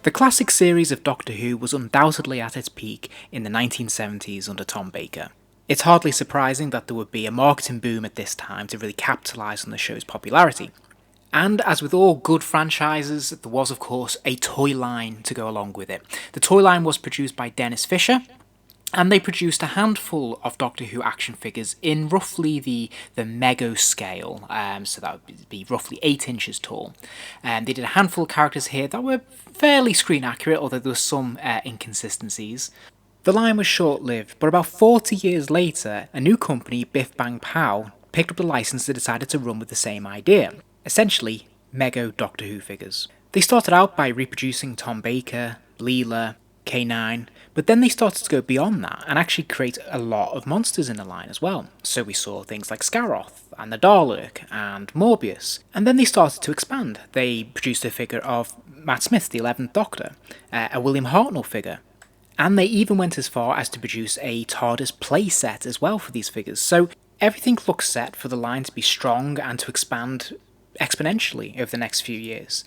The classic series of Doctor Who was undoubtedly at its peak in the 1970s under Tom Baker. It's hardly surprising that there would be a marketing boom at this time to really capitalise on the show's popularity. And as with all good franchises, there was of course a toy line to go along with it. The toy line was produced by Dennis Fisher, and they produced a handful of Doctor Who action figures in roughly the Mego scale, so that would be roughly 8 inches tall. They did a handful of characters here that were fairly screen accurate, although there were some inconsistencies. The line was short-lived, but about 40 years later, a new company, Bif Bang Pow, picked up the license and decided to run with the same idea. Essentially, Mego Doctor Who figures. They started out by reproducing Tom Baker, Leela, K9, but then they started to go beyond that and actually create a lot of monsters in the line as well. So we saw things like Scaroth and the Dalek and Morbius, and then they started to expand. They produced a figure of Matt Smith, the 11th Doctor, a William Hartnell figure, and they even went as far as to produce a TARDIS playset as well for these figures. So everything looks set for the line to be strong and to expand exponentially over the next few years.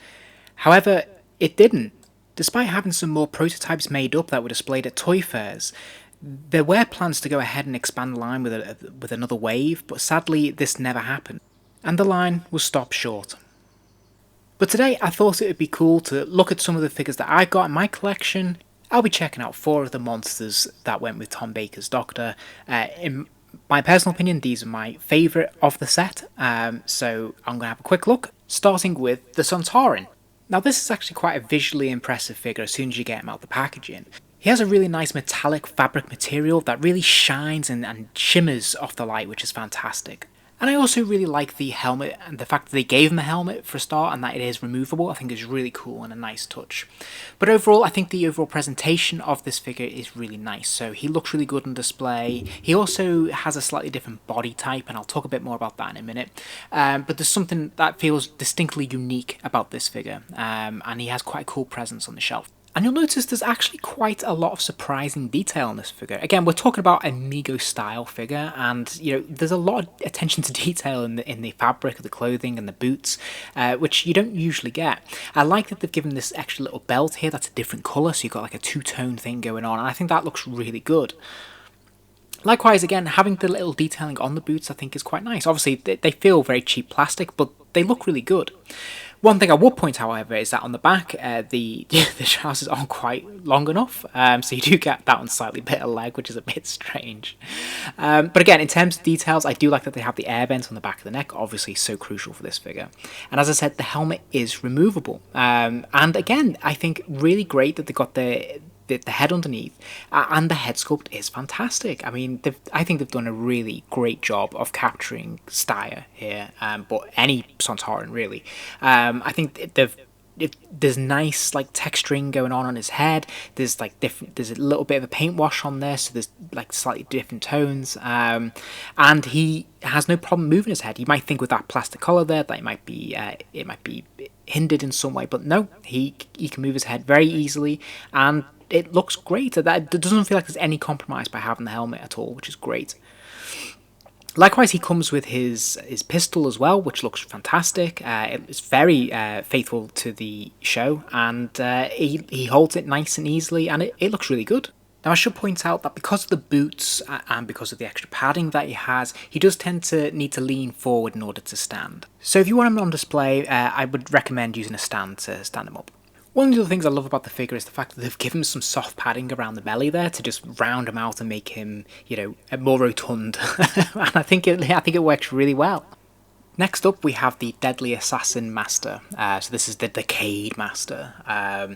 However, it didn't. Despite having some more prototypes made up that were displayed at toy fairs, there were plans to go ahead and expand the line with another wave, but sadly this never happened, and the line was stopped short. But today I thought it would be cool to look at some of the figures that I got in my collection. I'll be checking out 4 of the monsters that went with Tom Baker's Doctor. In my personal opinion, these are my favourite of the set, so I'm going to have a quick look, starting with the Tauren. Now this is actually quite a visually impressive figure as soon as you get him out the packaging. He has a really nice metallic fabric material that really shines and shimmers off the light, which is fantastic. And I also really like the helmet, and the fact that they gave him a helmet for a start and that it is removable I think is really cool and a nice touch. But overall I think the overall presentation of this figure is really nice. So he looks really good on display. He also has a slightly different body type, and I'll talk a bit more about that in a minute. But there's something that feels distinctly unique about this figure, and he has quite a cool presence on the shelf. And you'll notice there's actually quite a lot of surprising detail on this figure. Again, we're talking about a Mego style figure, and there's a lot of attention to detail in the fabric of the clothing and the boots, which you don't usually get. I like that they've given this extra little belt here that's a different colour, so you've got like a two-tone thing going on, and I think that looks really good. Likewise, again, having the little detailing on the boots I think is quite nice. Obviously, they feel very cheap plastic, but they look really good. One thing I would point, however, is that on the back, the trousers aren't quite long enough, so you do get that one slightly bit of leg, which is a bit strange. But again, in terms of details, I do like that they have the air vent on the back of the neck, obviously so crucial for this figure. And as I said, the helmet is removable. And again, I think really great that they got the head underneath, and the head sculpt is fantastic. I mean, I think they've done a really great job of capturing Steyr here, but any Tauren really. I think there's nice like texturing going on his head. There's like there's a little bit of a paint wash on there, so there's like slightly different tones. And he has no problem moving his head. You might think with that plastic collar there that it might be hindered in some way, but no, he can move his head very easily, and it looks great. It doesn't feel like there's any compromise by having the helmet at all, which is great. Likewise, he comes with his pistol as well, which looks fantastic. It's very faithful to the show, and he holds it nice and easily, and it looks really good. Now I should point out that because of the boots and because of the extra padding that he has, he does tend to need to lean forward in order to stand. So if you want him on display, I would recommend using a stand to stand him up. One of the other things I love about the figure is the fact that they've given him some soft padding around the belly there to just round him out and make him, more rotund. And I think it works really well. Next up, we have the Deadly Assassin Master. So this is the Decade Master. I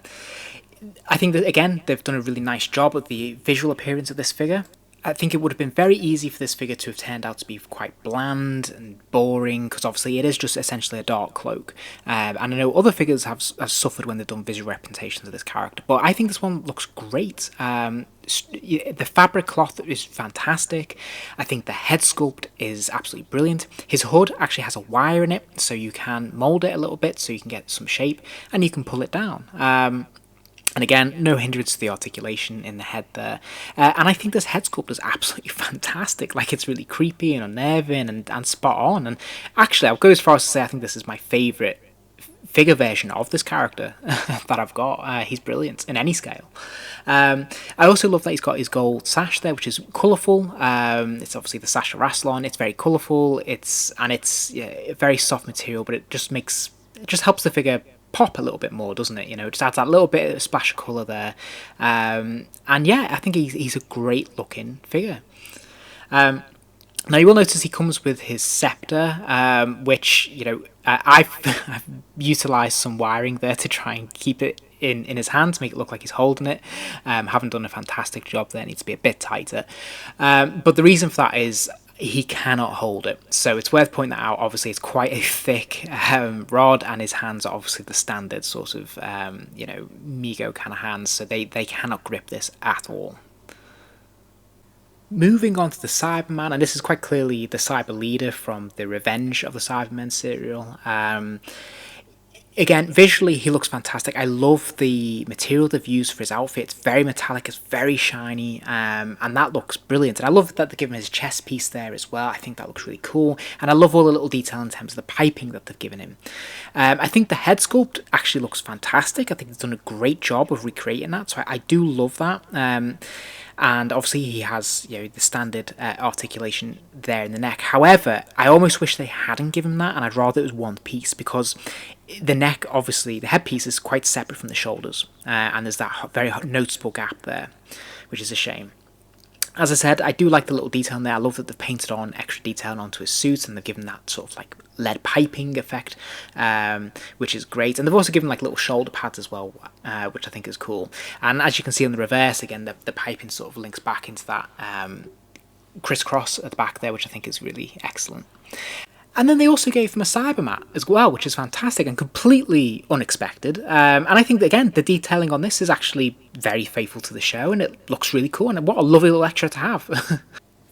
think that, again, they've done a really nice job of the visual appearance of this figure. I think it would have been very easy for this figure to have turned out to be quite bland and boring, because obviously it is just essentially a dark cloak. And I know other figures have suffered when they've done visual representations of this character, but I think this one looks great. The fabric cloth is fantastic. I think the head sculpt is absolutely brilliant. His hood actually has a wire in it, so you can mould it a little bit so you can get some shape, and you can pull it down. And again, no hindrance to the articulation in the head there. And I think this head sculpt is absolutely fantastic. Like, it's really creepy and unnerving and spot on. And actually, I'll go as far as to say I think this is my favourite figure version of this character that I've got. He's brilliant in any scale. I also love that he's got his gold sash there, which is colourful. It's obviously the sash of Rassilon. It's very colourful. It's a very soft material, but it just helps the figure pop a little bit more, doesn't it? You know, it just adds that little bit of splash of colour there. And yeah, I think he's a great looking figure. Now you will notice he comes with his scepter, which, you know, I've utilised some wiring there to try and keep it in his hand to make it look like he's holding it. Haven't done a fantastic job there, needs to be a bit tighter. But the reason for that is he cannot hold it. So it's worth pointing that out. Obviously it's quite a thick rod, and his hands are obviously the standard sort of, you know, Mego kind of hands, so they cannot grip this at all. Moving on to the Cyberman, and this is quite clearly the Cyber Leader from the Revenge of the Cybermen serial. Again, visually he looks fantastic. I love the material they've used for his outfit. It's very metallic, it's very shiny, and that looks brilliant. And I love that they've given him his chest piece there as well. I think that looks really cool. And I love all the little detail in terms of the piping that they've given him. I think the head sculpt actually looks fantastic. I think they've done a great job of recreating that, so I do love that. And obviously he has, you know, the standard articulation there in the neck. However, I almost wish they hadn't given him that, and I'd rather it was one piece, because the neck, obviously, the headpiece is quite separate from the shoulders, and there's that very noticeable gap there, which is a shame. As I said, I do like the little detail in there. I love that they've painted on extra detail onto his suit, and they've given that sort of like lead piping effect, which is great. And they've also given like little shoulder pads as well, which I think is cool. And as you can see on the reverse, again, the piping sort of links back into that crisscross at the back there, which I think is really excellent. And then they also gave him a Cybermat as well, which is fantastic and completely unexpected. And I think that, again, the detailing on this is actually very faithful to the show, and it looks really cool, and what a lovely little extra to have.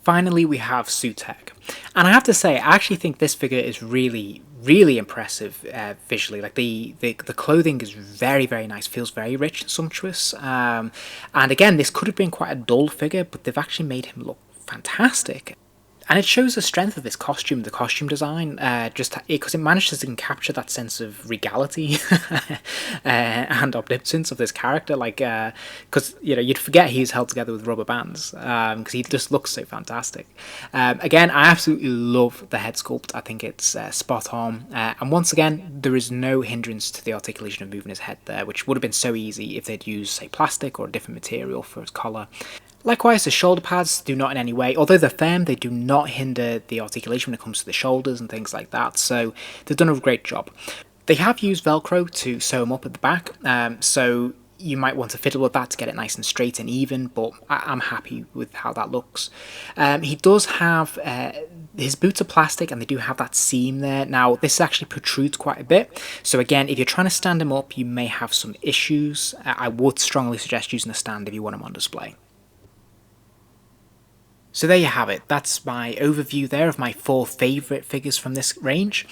Finally, we have Sutek. And I have to say, I actually think this figure is really, really impressive visually. Like the clothing is very, very nice, feels very rich and sumptuous. And again, this could have been quite a dull figure, but they've actually made him look fantastic. And it shows the strength of this costume, the costume design, just because it manages to capture that sense of regality and omnipotence of this character. Like, because you know, you'd forget he's held together with rubber bands, because he just looks so fantastic. Again, I absolutely love the head sculpt. I think it's spot on. And once again, there is no hindrance to the articulation of moving his head there, which would have been so easy if they'd used, say, plastic or a different material for his collar. Likewise, the shoulder pads do not in any way, although they're firm, they do not hinder the articulation when it comes to the shoulders and things like that, so they've done a great job. They have used Velcro to sew them up at the back, so you might want to fiddle with that to get it nice and straight and even, but I'm happy with how that looks. He does have, his boots are plastic and they do have that seam there. Now, this actually protrudes quite a bit, so again, if you're trying to stand him up, you may have some issues. I would strongly suggest using a stand if you want him on display. So there you have it. That's my overview there of my 4 favourite figures from this range.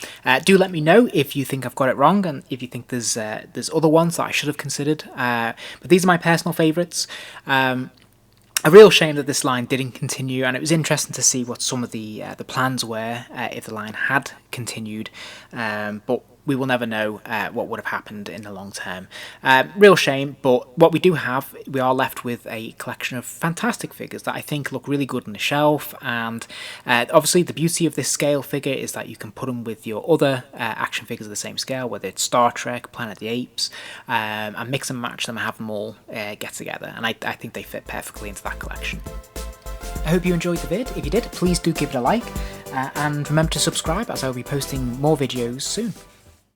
Do let me know if you think I've got it wrong and if you think there's other ones that I should have considered. But these are my personal favourites. A real shame that this line didn't continue, and it was interesting to see what some of the plans were if the line had continued. But we will never know what would have happened in the long term. Real shame, but what we do have, we are left with a collection of fantastic figures that I think look really good on the shelf, and obviously the beauty of this scale figure is that you can put them with your other action figures of the same scale, whether it's Star Trek, Planet of the Apes, and mix and match them and have them all get together, and I think they fit perfectly into that collection. I hope you enjoyed the vid. If you did, please do give it a like, and remember to subscribe, as I will be posting more videos soon.